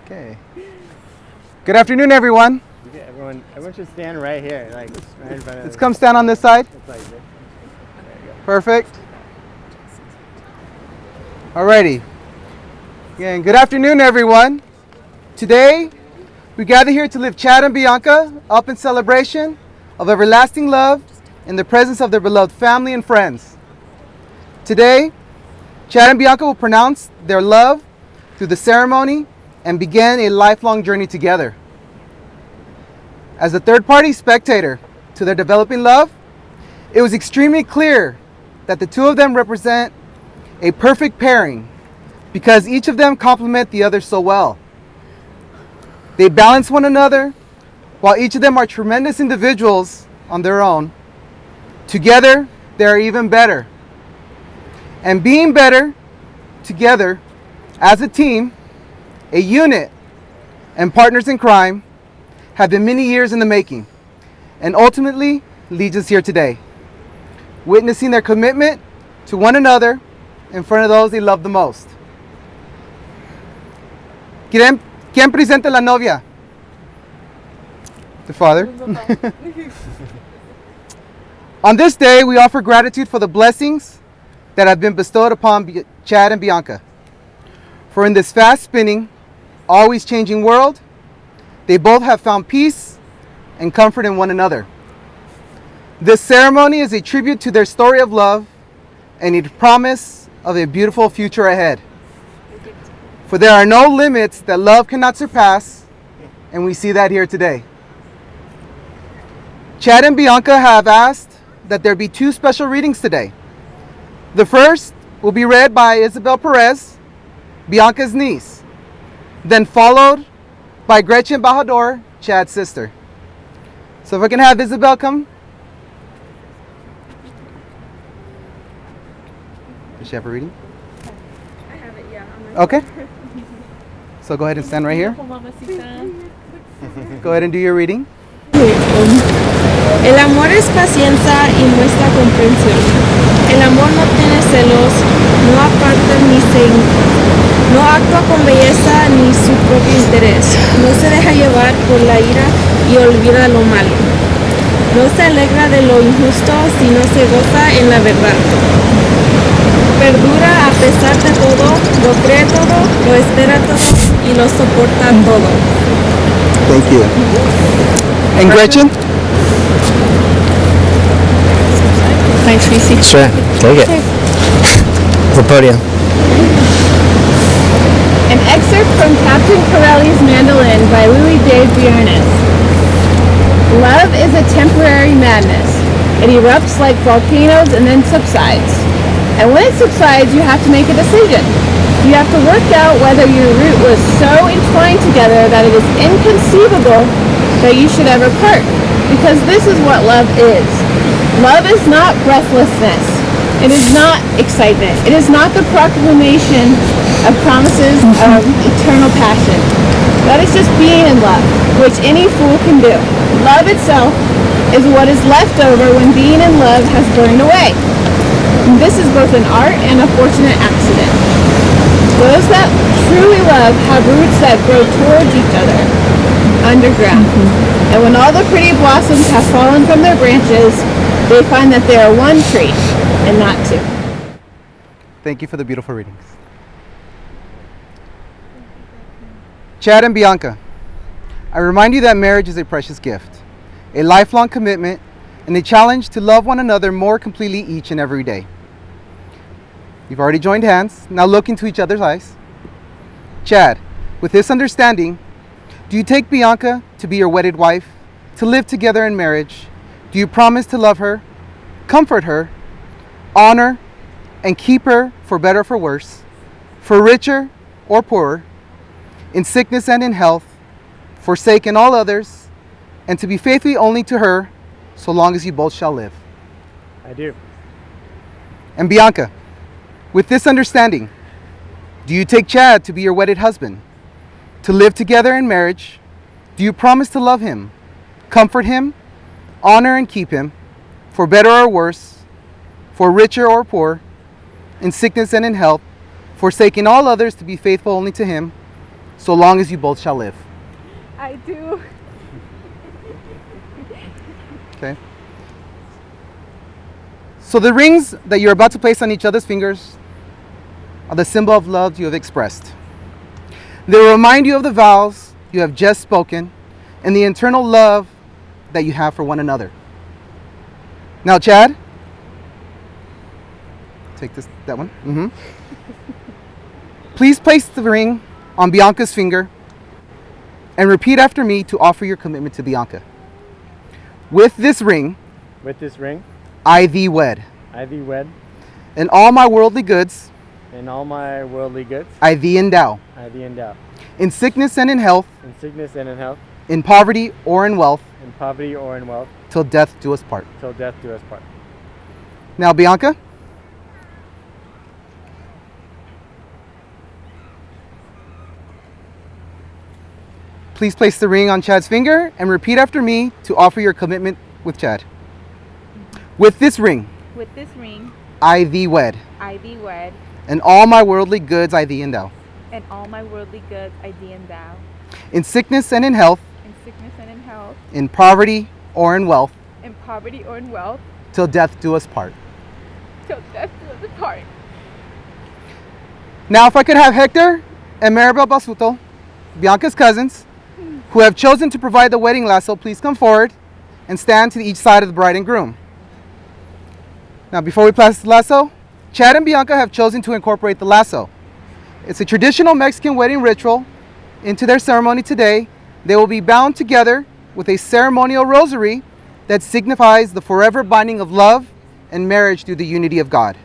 Okay. Good afternoon, everyone. Yeah, everyone should stand right here, like right in front of. Let's come stand on this side. Perfect. Alrighty. Again, good afternoon, everyone. Today, we gather here to lift Chad and Bianca up in celebration of everlasting love in the presence of their beloved family and friends. Today, Chad and Bianca will pronounce their love through the ceremony and begin a lifelong journey together. As a third-party spectator to their developing love, it was extremely clear that the two of them represent a perfect pairing because each of them complement the other so well. They balance one another, while each of them are tremendous individuals on their own. Together, they are even better. And being better together as a team, a unit, and partners in crime have been many years in the making and ultimately leads us here today, witnessing their commitment to one another in front of those they love the most. ¿Quién presenta la novia? The father. On this day, we offer gratitude for the blessings that have been bestowed upon Chad and Bianca. For in this fast-spinning, always changing world, they both have found peace and comfort in one another. This ceremony is a tribute to their story of love and a promise of a beautiful future ahead. For there are no limits that love cannot surpass, and we see that here today. Chad and Bianca have asked that there be two special readings today. The first will be read by Isabel Perez, Bianca's niece, then followed by Gretchen Bajador, Chad's sister. So if I can have Isabel come. Does she have a reading? I have it, yeah. Okay. So go ahead and stand right here. Go ahead and do your reading. El amor es paciencia y muestra comprensión. El amor no tiene celos, no aparta ni no actúa con belleza ni su propio interés. No se deja llevar por la ira y olvida lo malo. No se alegra de lo injusto, sino se goza en la verdad. Perdura a pesar de todo, lo cree todo, lo espera todo y lo soporta todo. Thank you. And Gretchen? Thanks, Tracy. Sure, take it. The podium. An excerpt from Captain Corelli's Mandolin by Louis de Beauharnais. Love is a temporary madness. It erupts like volcanoes and then subsides. And when it subsides, you have to make a decision. You have to work out whether your root was so entwined together that it is inconceivable that you should ever part. Because this is what love is. Love is not breathlessness. It is not excitement. It is not the proclamation of promises of eternal passion. That is just being in love, which any fool can do. Love itself is what is left over when being in love has burned away. And this is both an art and a fortunate accident. Those that truly love have roots that grow towards each other, underground. And when all the pretty blossoms have fallen from their branches, they find that they are one tree and not two. Thank you for the beautiful readings. Chad and Bianca, I remind you that marriage is a precious gift, a lifelong commitment, and a challenge to love one another more completely each and every day. You've already joined hands. Now look into each other's eyes. Chad, with this understanding, do you take Bianca to be your wedded wife, to live together in marriage? Do you promise to love her, comfort her, honor, and keep her for better or for worse, for richer or poorer, in sickness and in health, forsaken all others, and to be faithful only to her so long as you both shall live? I do. And Bianca, with this understanding, do you take Chad to be your wedded husband, to live together in marriage? Do you promise to love him, comfort him, honor and keep him, for better or worse, for richer or poor, in sickness and in health, forsaking all others to be faithful only to him, so long as you both shall live. I do. Okay. So the rings that you're about to place on each other's fingers are the symbol of love you have expressed. They will remind you of the vows you have just spoken and the internal love that you have for one another. Now, Chad, take that one. Please place the ring on Bianca's finger and repeat after me to offer your commitment to Bianca. With this ring, I thee wed. I thee wed. And all my worldly goods, And all my worldly goods, I thee endow. I thee endow. In sickness and in health, In sickness and in health, in poverty or in wealth, in poverty or in wealth, till death do us part. till death do us part. Now, Bianca, please place the ring on Chad's finger and repeat after me to offer your commitment with Chad. With this ring, I thee wed. I thee wed, And all my worldly goods I thee endow. and all my worldly goods I thee endow. In sickness and in health, In sickness and in health, in poverty or in wealth, in poverty or in wealth, till death do us part. till death do us part. Now, if I could have Hector and Maribel Basuto, Bianca's cousins, who have chosen to provide the wedding lasso, please come forward and stand to each side of the bride and groom. Now, before we pass the lasso, Chad and Bianca have chosen to incorporate the lasso. It's a traditional Mexican wedding ritual. Into their ceremony today, they will be bound together with a ceremonial rosary that signifies the forever binding of love and marriage through the unity of God.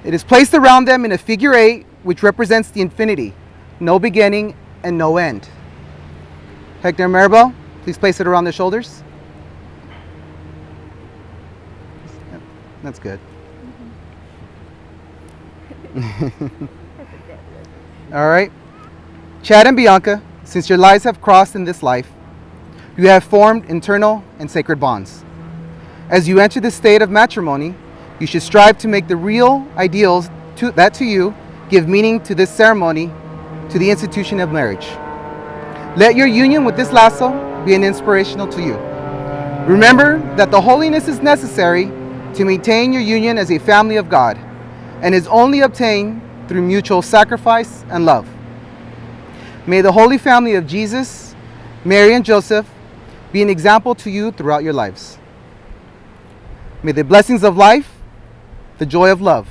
It is placed around them in a figure 8, which represents the infinity, no beginning and no end. Hector and Maribel, please place it around their shoulders. Yep, that's good. All right. Chad and Bianca, since your lives have crossed in this life, you have formed internal and sacred bonds. As you enter this state of matrimony, you should strive to make the real ideals that to you give meaning to this ceremony, to the institution of marriage. Let your union with this lasso be an inspirational to you. Remember that the holiness is necessary to maintain your union as a family of God, and is only obtained through mutual sacrifice and love. May the Holy Family of Jesus, Mary, and Joseph be an example to you throughout your lives. May the blessings of life, the joy of love,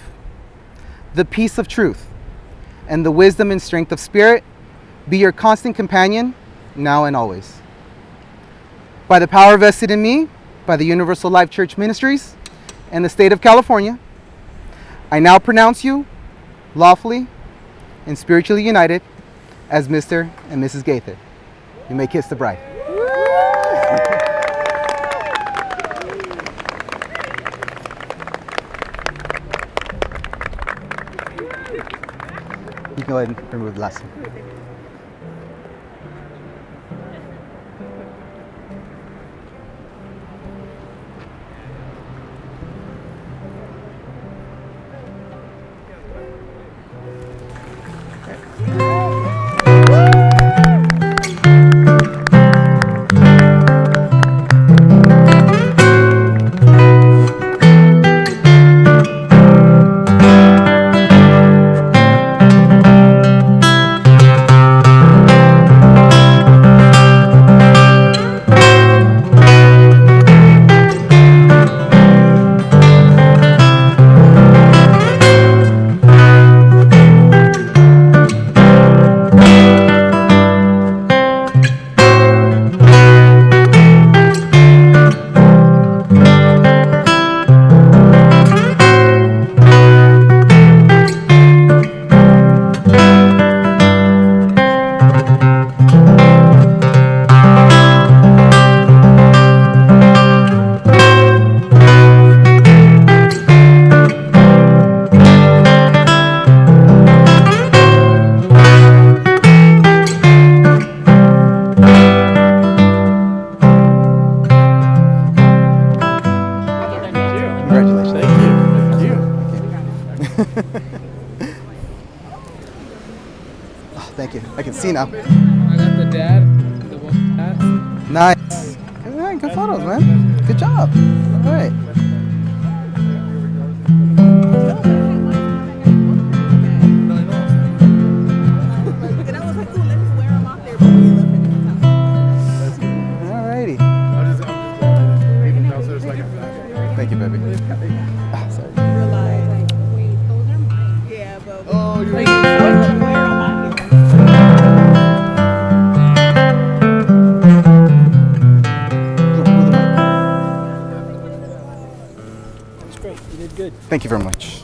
the peace of truth, and the wisdom and strength of spirit be your constant companion now and always. By the power vested in me by the Universal Life Church Ministries and the state of California, I now pronounce you lawfully and spiritually united as Mr. and Mrs. Gaither. You may kiss the bride. You can go ahead and remove the last one. See now. I got the dad, the one dad. Nice. All right, good photos, man. Good job. All right. Alrighty. Thank you, baby. Ah, sorry. That's great. You did good. Thank you very much.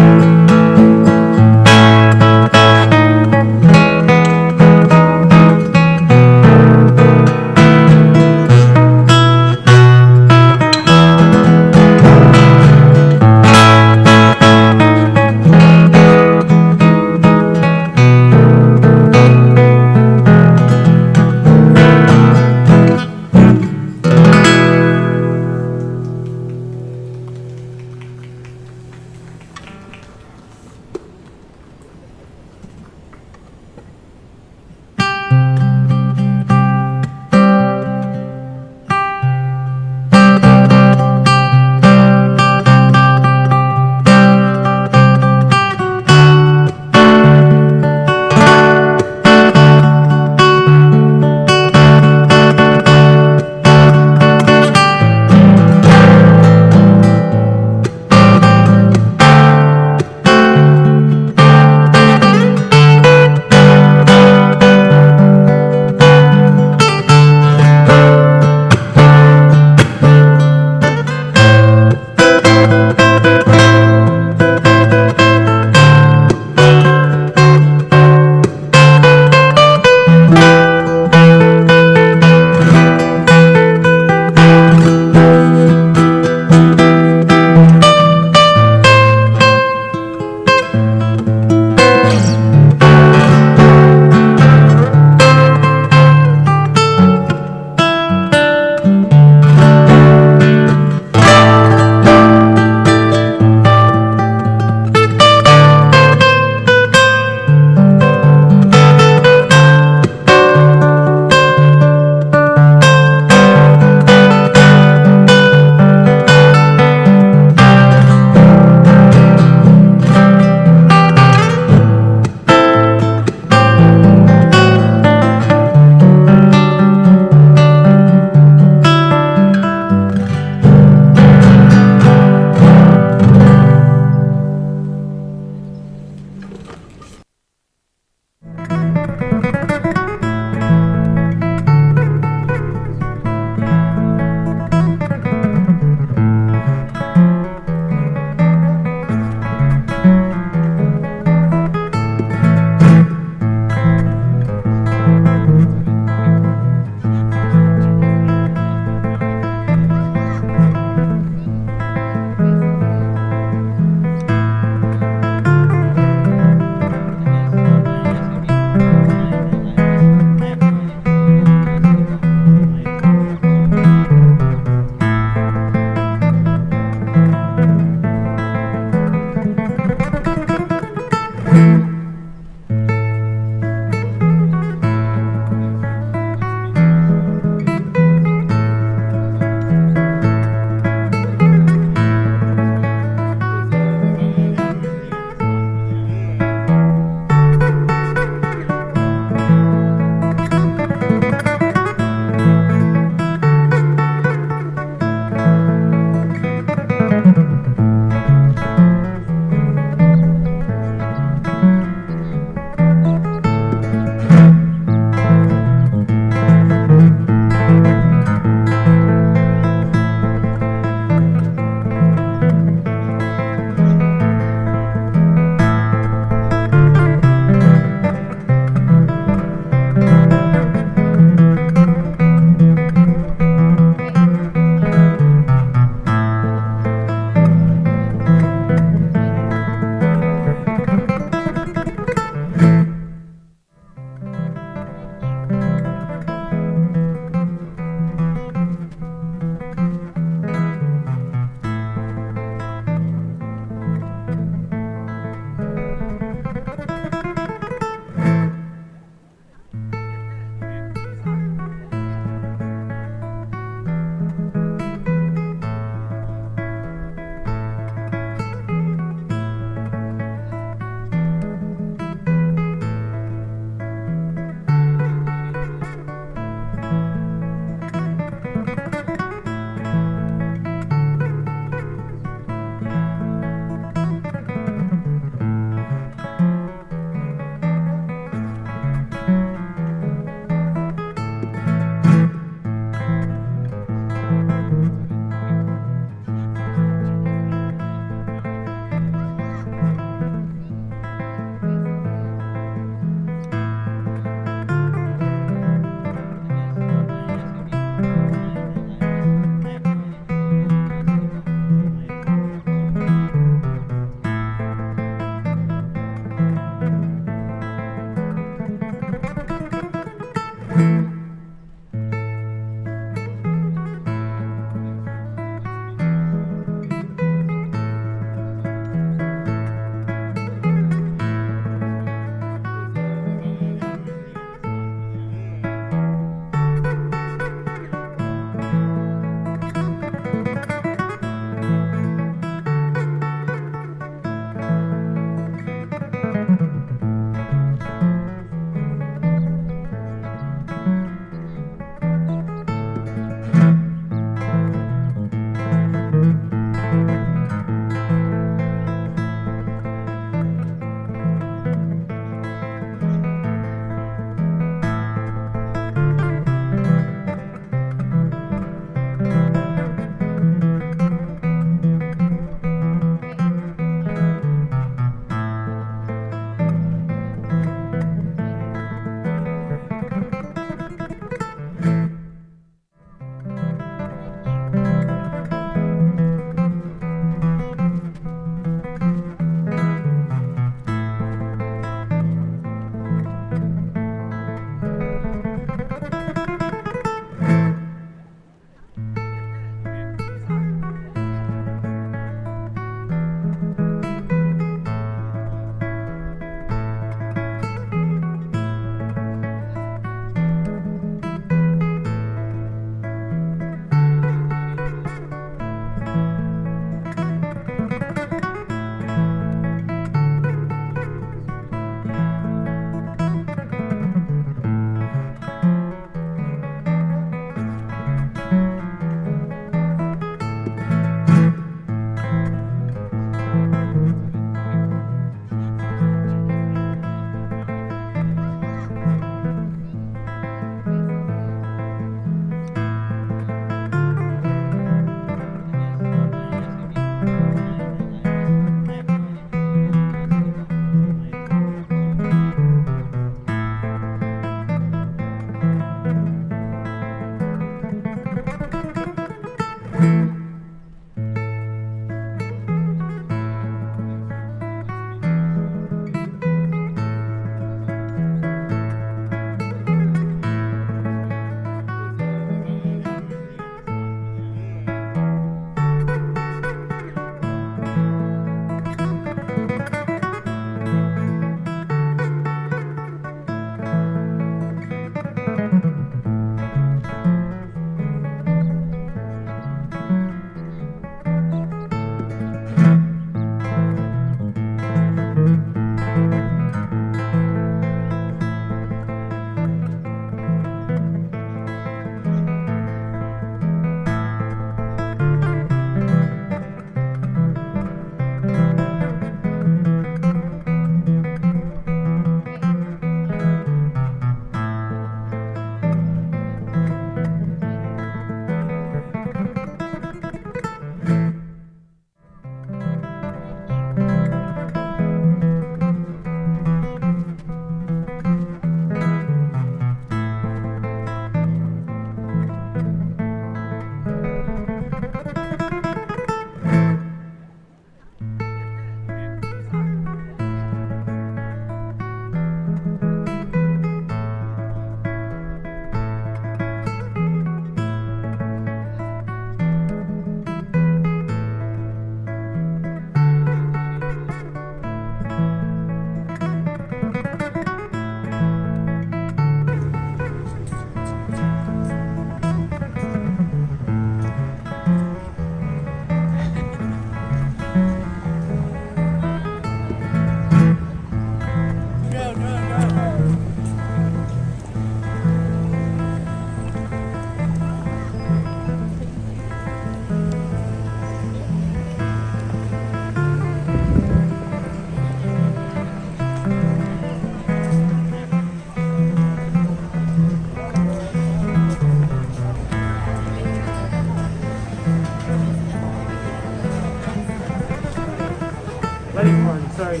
wedding party. Sorry.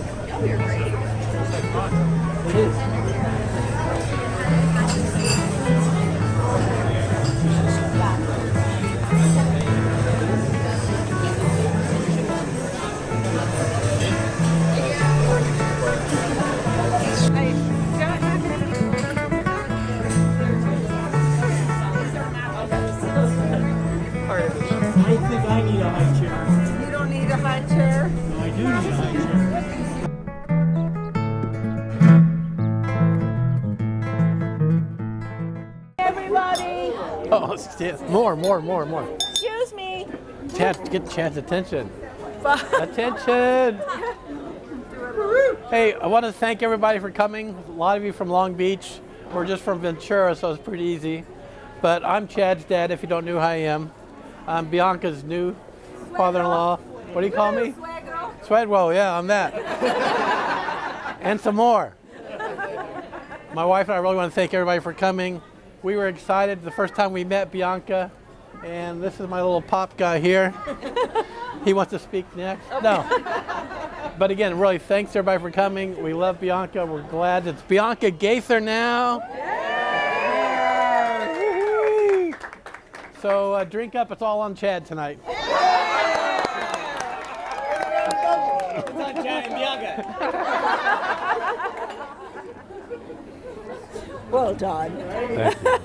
It is. I think I need a high chair. You don't need a high chair. No, I do need a high chair. Everybody, Oh, more. excuse me. Chad, get Chad's attention. Attention! Hey, I want to thank everybody for coming. A lot of you from Long Beach. We're just from Ventura, so it's pretty easy. But I'm Chad's dad, if you don't know who I am. I'm Bianca's new father-in-law. What do you call me? Swedwell, yeah, I'm that. And some more. My wife and I really want to thank everybody for coming. We were excited the first time we met Bianca, and this is my little pop guy here. He wants to speak next. No. But again, really, thanks everybody for coming. We love Bianca. We're glad it's Bianca Gaither now. Yay! So drink up. It's all on Chad tonight. It's on Chad and Bianca. Well done. Thank you.